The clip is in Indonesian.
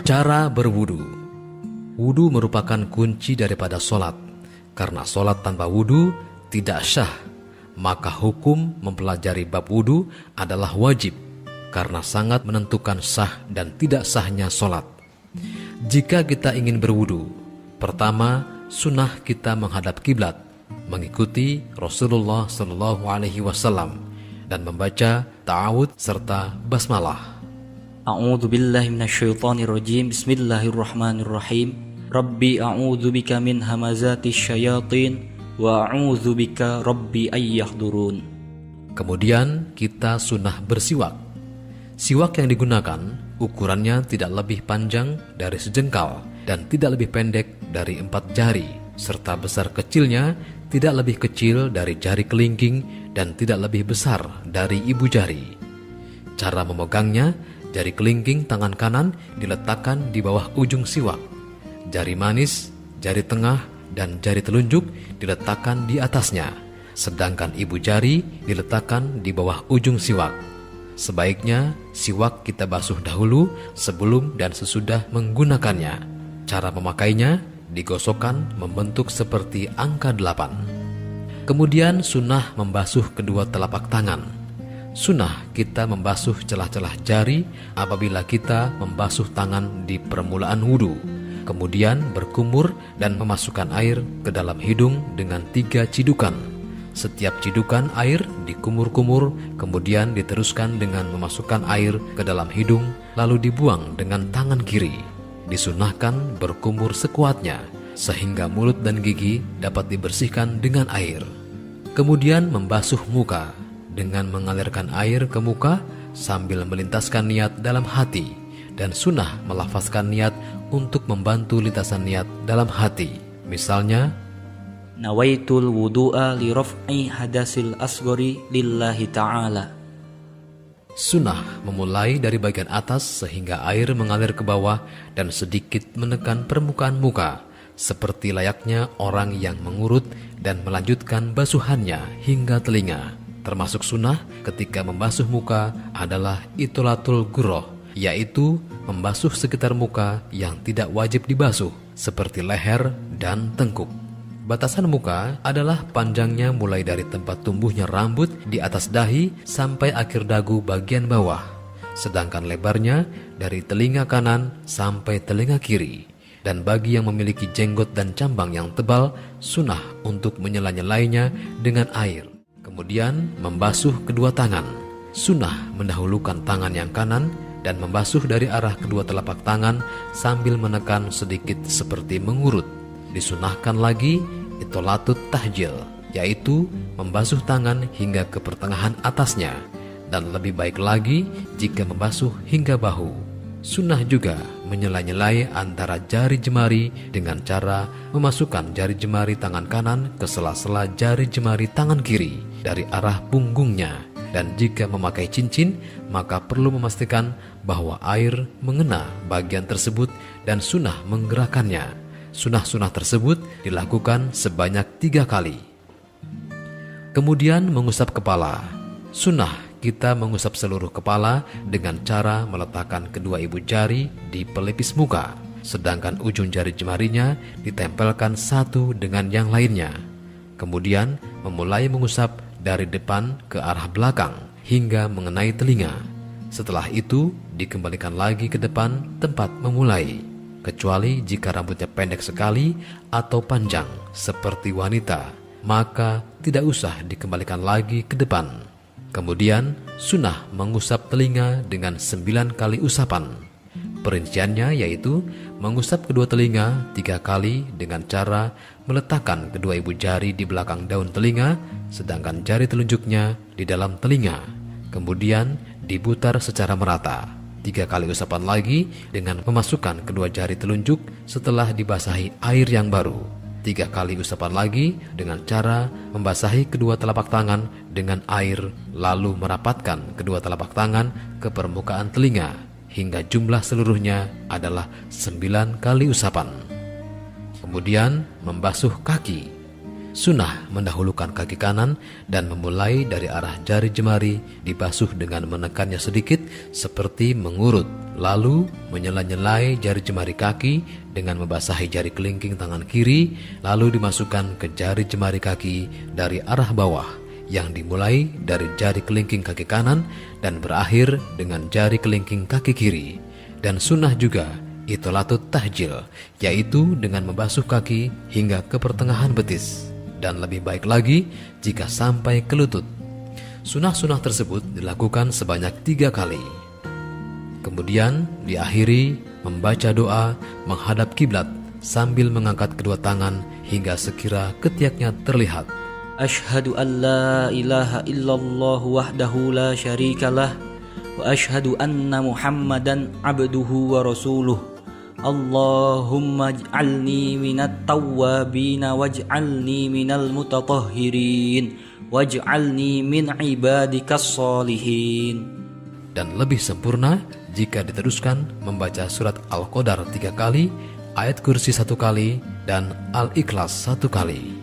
Cara berwudu. Wudu merupakan kunci daripada solat. Karena solat tanpa wudu tidak syah, maka hukum mempelajari bab wudu adalah wajib, karena sangat menentukan sah dan tidak sahnya solat. Jika kita ingin berwudu, pertama sunnah kita menghadap kiblat, mengikuti Rasulullah SAW, dan membaca ta'awud serta basmalah. A'udzu billahi minasyaitonir rajim. Bismillahirrahmanirrahim. Rabbi a'udzu bika min hamazatis syayatin wa a'udzu bika rabbi ayyahdurun. Kemudian kita sunnah bersiwak. Siwak yang digunakan ukurannya tidak lebih panjang dari sejengkal dan tidak lebih pendek dari 4 jari, serta besar kecilnya tidak lebih kecil dari jari kelingking dan tidak lebih besar dari ibu jari. Cara memegangnya, jari kelingking tangan kanan diletakkan di bawah ujung siwak. Jari manis, jari tengah, dan jari telunjuk diletakkan di atasnya, sedangkan ibu jari diletakkan di bawah ujung siwak. Sebaiknya siwak kita basuh dahulu sebelum dan sesudah menggunakannya. Cara memakainya, digosokkan membentuk seperti angka 8. Kemudian sunnah membasuh kedua telapak tangan. Sunnah kita membasuh celah-celah jari apabila kita membasuh tangan di permulaan wudu. Kemudian berkumur dan memasukkan air ke dalam hidung dengan 3 cidukan. Setiap cidukan air dikumur-kumur, kemudian diteruskan dengan memasukkan air ke dalam hidung, lalu dibuang dengan tangan kiri. Disunnahkan berkumur sekuatnya, sehingga mulut dan gigi dapat dibersihkan dengan air. Kemudian membasuh muka dengan mengalirkan air ke muka sambil melintaskan niat dalam hati, dan sunnah melafazkan niat untuk membantu lintasan niat dalam hati. Misalnya, Nawaitul wudu'a li raf'i hadasil asghari lillahi ta'ala. Sunnah memulai dari bagian atas sehingga air mengalir ke bawah dan sedikit menekan permukaan muka, seperti layaknya orang yang mengurut, dan melanjutkan basuhannya hingga telinga. Termasuk sunnah ketika membasuh muka adalah itolatul gurroh, yaitu membasuh sekitar muka yang tidak wajib dibasuh, seperti leher dan tengkuk. Batasan muka adalah panjangnya mulai dari tempat tumbuhnya rambut di atas dahi sampai akhir dagu bagian bawah, sedangkan lebarnya dari telinga kanan sampai telinga kiri. Dan bagi yang memiliki jenggot dan cambang yang tebal, sunnah untuk menyela-nyelainya dengan air. Kemudian membasuh kedua tangan. Sunnah mendahulukan tangan yang kanan dan membasuh dari arah kedua telapak tangan sambil menekan sedikit seperti mengurut. Disunnahkan lagi itolatut tahjil, yaitu membasuh tangan hingga ke pertengahan atasnya, dan lebih baik lagi jika membasuh hingga bahu. Sunnah juga menyela-nyelai antara jari jemari dengan cara memasukkan jari jemari tangan kanan ke sela-sela jari jemari tangan kiri dari arah punggungnya. Dan jika memakai cincin, maka perlu memastikan bahwa air mengena bagian tersebut dan sunnah menggerakkannya. Sunnah-sunnah tersebut dilakukan sebanyak 3 kali. Kemudian mengusap kepala. Sunnah kita mengusap seluruh kepala dengan cara meletakkan kedua ibu jari di pelipis muka, sedangkan ujung jari jemarinya ditempelkan satu dengan yang lainnya. Kemudian memulai mengusap dari depan ke arah belakang hingga mengenai telinga. Setelah itu dikembalikan lagi ke depan tempat memulai, kecuali jika rambutnya pendek sekali atau panjang seperti wanita, maka tidak usah dikembalikan lagi ke depan. Kemudian sunnah mengusap telinga dengan 9 kali usapan. Perinciannya yaitu mengusap kedua telinga 3 kali dengan cara meletakkan kedua ibu jari di belakang daun telinga, sedangkan jari telunjuknya di dalam telinga. Kemudian diputar secara merata. 3 kali usapan lagi dengan memasukkan kedua jari telunjuk setelah dibasahi air yang baru. 3 kali usapan lagi dengan cara membasahi kedua telapak tangan dengan air, lalu merapatkan kedua telapak tangan ke permukaan telinga hingga jumlah seluruhnya adalah 9 kali usapan. Kemudian membasuh kaki. Sunnah mendahulukan kaki kanan dan memulai dari arah jari jemari dibasuh dengan menekannya sedikit seperti mengurut. Lalu menyela-nyelai jari jemari kaki dengan membasahi jari kelingking tangan kiri, lalu dimasukkan ke jari jemari kaki dari arah bawah yang dimulai dari jari kelingking kaki kanan dan berakhir dengan jari kelingking kaki kiri. Dan sunnah juga itolatut tahjil, yaitu dengan membasuh kaki hingga ke pertengahan betis. Dan lebih baik lagi jika sampai ke lutut. Sunnah-sunnah tersebut dilakukan sebanyak 3 kali. Kemudian diakhiri membaca doa menghadap kiblat sambil mengangkat kedua tangan hingga sekira ketiaknya terlihat. Ashhadu an la ilaha illallah wahdahu la syarikalah wa ashhadu anna Muhammadan abduhu wa rasuluh. Allahumma ij'alni minat tawwabina waj'alni minal mutatahhirin waj'alni min ibadikas sholihin. Dan lebih sempurna jika diteruskan membaca surat Al-Qadar 3 kali, ayat kursi 1 kali, dan Al-Ikhlas 1 kali.